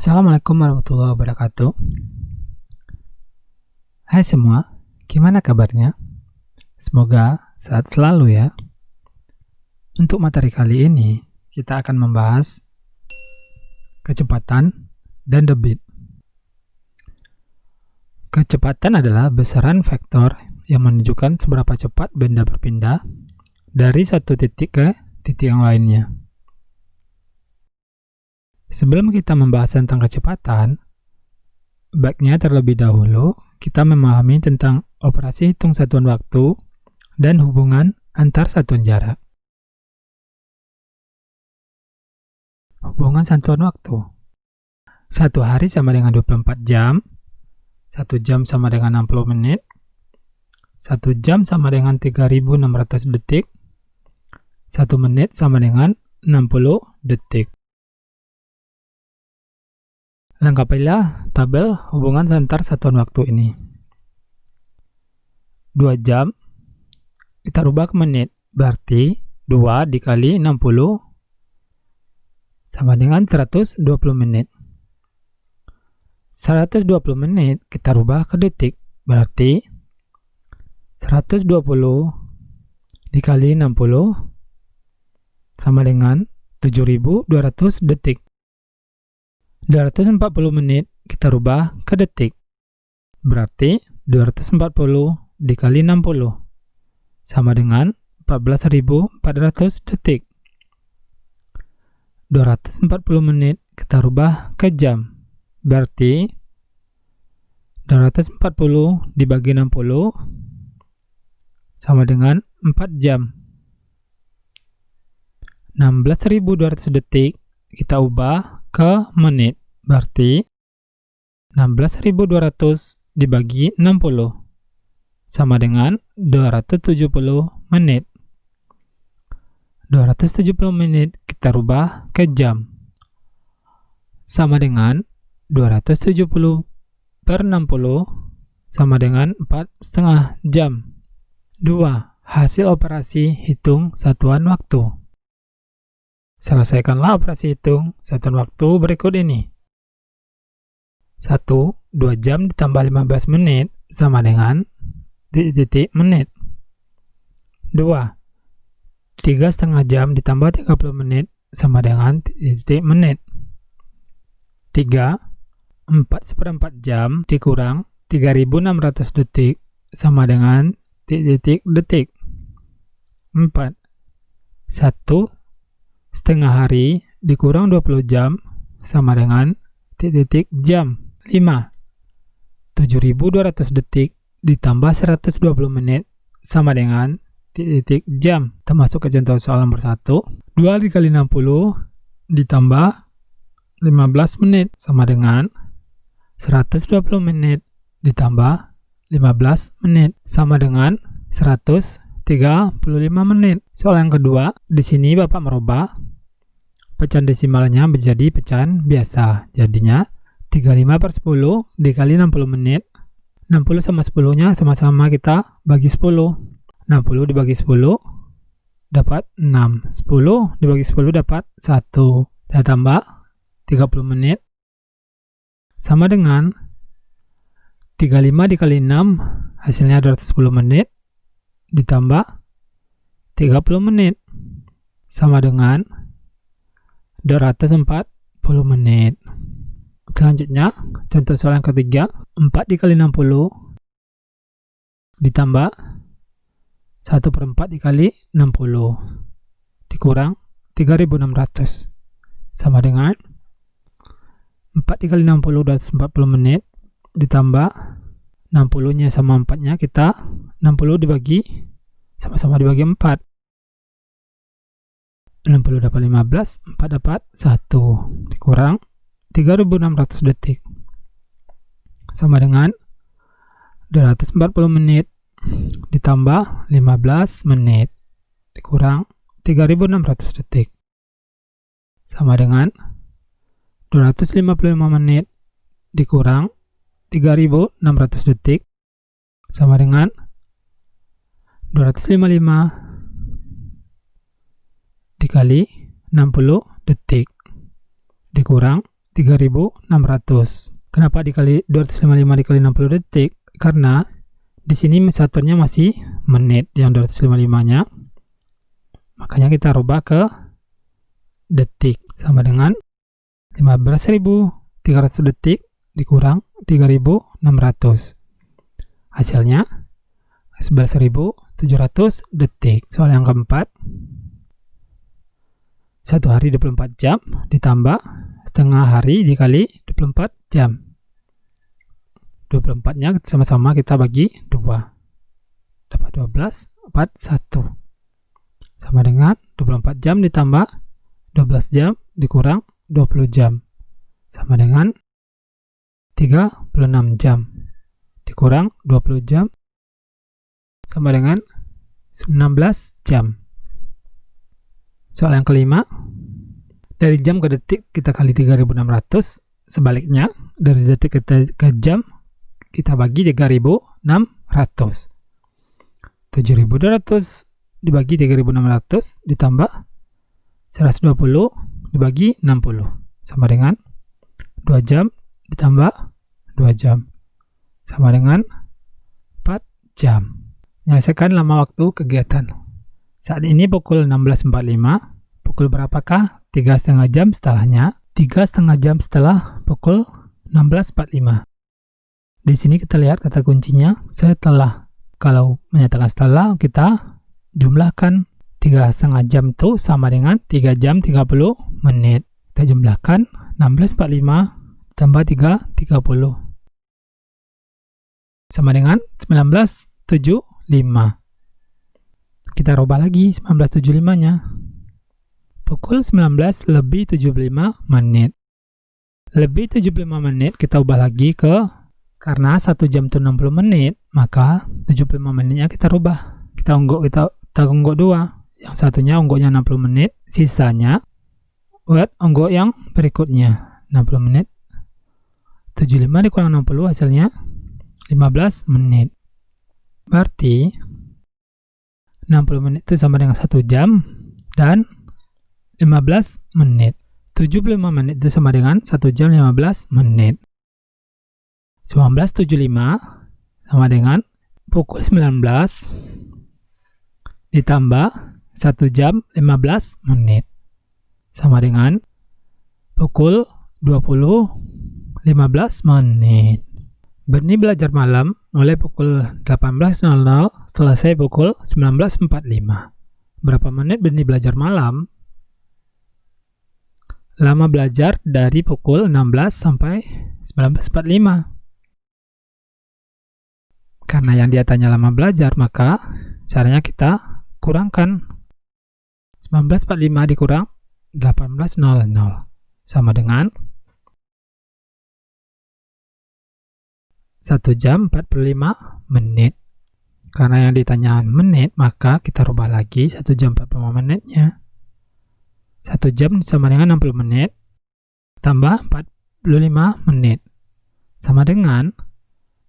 Assalamualaikum warahmatullahi wabarakatuh. Hai semua, gimana kabarnya? Semoga sehat selalu ya. Untuk materi kali ini, kita akan membahas kecepatan dan debit. Kecepatan adalah besaran vektor yang menunjukkan seberapa cepat benda berpindah dari satu titik ke titik yang lainnya. Sebelum kita membahas tentang kecepatan, baiknya terlebih dahulu kita memahami tentang operasi hitung satuan waktu dan hubungan antar satuan jarak. Hubungan satuan waktu. 1 hari sama dengan 24 jam, 1 jam sama dengan 60 menit, 1 jam sama dengan 3600 detik, 1 menit sama dengan 60 detik. Lengkapilah tabel hubungan antar satuan waktu ini. 2 jam kita rubah ke menit, berarti 2 dikali 60 sama dengan 120 menit. 120 menit kita rubah ke detik, berarti 120 dikali 60 sama dengan 7200 detik. 240 menit kita rubah ke detik, berarti 240 dikali 60 sama dengan 14.400 detik. 240 menit kita rubah ke jam, berarti 240 dibagi 60 sama dengan 4 jam. 16.200 detik kita ubah ke menit, berarti 16.200 dibagi 60 sama dengan 270 menit. 270 menit kita rubah ke jam, sama dengan 270 per 60 sama dengan 4,5 jam. 2. Hasil operasi hitung satuan waktu. Selesaikanlah operasi hitung satuan waktu berikut ini. 1. 2 jam ditambah 15 menit sama dengan titik menit. 2. 3,5 jam ditambah 30 menit sama dengan titik menit. 3. 4/4 jam dikurang 3600 detik sama dengan titik detik. 4. 1,5 hari dikurang 20 jam sama dengan titik jam. 5. 7200 detik ditambah 120 menit sama dengan titik jam. Kita masuk ke contoh soal nomor 1. 2 dikali 60 ditambah 15 menit sama dengan 120 menit ditambah 15 menit sama dengan 135 menit. Soal yang kedua, di sini Bapak merubah pecahan desimalnya menjadi pecahan biasa. Jadinya 35/10 dikali 60 menit. 60 sama 10-nya sama-sama kita bagi 10. 60 dibagi 10 dapat 6. 10 dibagi 10 dapat 1. Kita tambah 30 menit sama dengan 35 dikali 6 hasilnya 210 menit ditambah 30 menit sama dengan 240 menit. Selanjutnya, contoh soal yang ketiga, 4 dikali 60 ditambah 1/4 dikali 60 dikurang 3600 sama dengan 4 dikali 60 240 menit ditambah 60-nya sama 4-nya kita 60 dibagi sama-sama dibagi 4. 60 dapat 15, 4 dapat 1 dikurang 3600 detik sama dengan 240 menit ditambah 15 menit dikurang 3600 detik sama dengan 255 menit dikurang 3600 detik sama dengan 255 dikali 60 detik dikurang 3600. Kenapa dikali 255 dikali 60 detik? Karena di sini satuannya masih menit yang 255-nya. Makanya kita rubah ke detik, sama dengan 15.300 detik dikurang 3.600. Hasilnya 11.700 detik. Soal yang keempat, 1 hari 24 jam ditambah setengah hari dikali 24 jam. 24-nya sama-sama kita bagi 2. Dapat 12, 41. Sama dengan 24 jam ditambah 12 jam dikurang 20 jam. Sama dengan 36 jam dikurang 20 jam. Sama dengan 19 jam. Soal yang kelima, dari jam ke detik kita kali 3600. Sebaliknya, dari detik ke jam kita bagi 3600. 7200 dibagi 3600 ditambah 120 dibagi 60 sama dengan 2 jam ditambah 2 jam sama dengan 4 jam. Menyelesaikan lama waktu kegiatan. Saat ini pukul 16.45. Pukul berapakah 3,5 jam setelahnya? 3,5 jam setelah pukul 16.45. Di sini kita lihat kata kuncinya setelah. Kalau menyatakan setelah, kita jumlahkan 3,5 jam itu sama dengan 3 jam 30 menit. Kita jumlahkan 16.45 tambah 3.30 sama dengan 19.75. Kita rubah lagi 19.75-nya. Pukul 19 lebih 75 menit. Lebih 75 menit kita ubah lagi ke, karena 1 jam itu 60 menit, maka 75 menitnya kita rubah. Kita ungguk 2. Yang satunya ungguknya 60 menit, sisanya buat ungguk yang berikutnya. 60 menit. 75 dikurang 60 hasilnya 15 menit. Berarti 60 menit itu sama dengan 1 jam dan 15 menit. 75 menit itu sama dengan 1 jam 15 menit. 19.75 sama dengan pukul 19 ditambah 1 jam 15 menit sama dengan pukul 20.15 menit. Berni belajar malam mulai pukul 18.00 selesai pukul 19.45. Berapa menit Berni belajar malam? Lama belajar dari pukul 16 sampai 19.45. Karena yang dia tanya lama belajar, maka caranya kita kurangkan 19.45 dikurang 18.00 sama dengan 1 jam 45 menit. Karena yang ditanya menit, maka kita rubah lagi 1 jam 45 menitnya. 1 jam sama dengan 60 menit tambah 45 menit sama dengan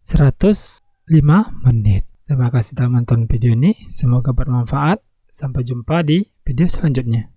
105 menit. Terima kasih telah menonton video ini. Semoga bermanfaat. Sampai jumpa di video selanjutnya.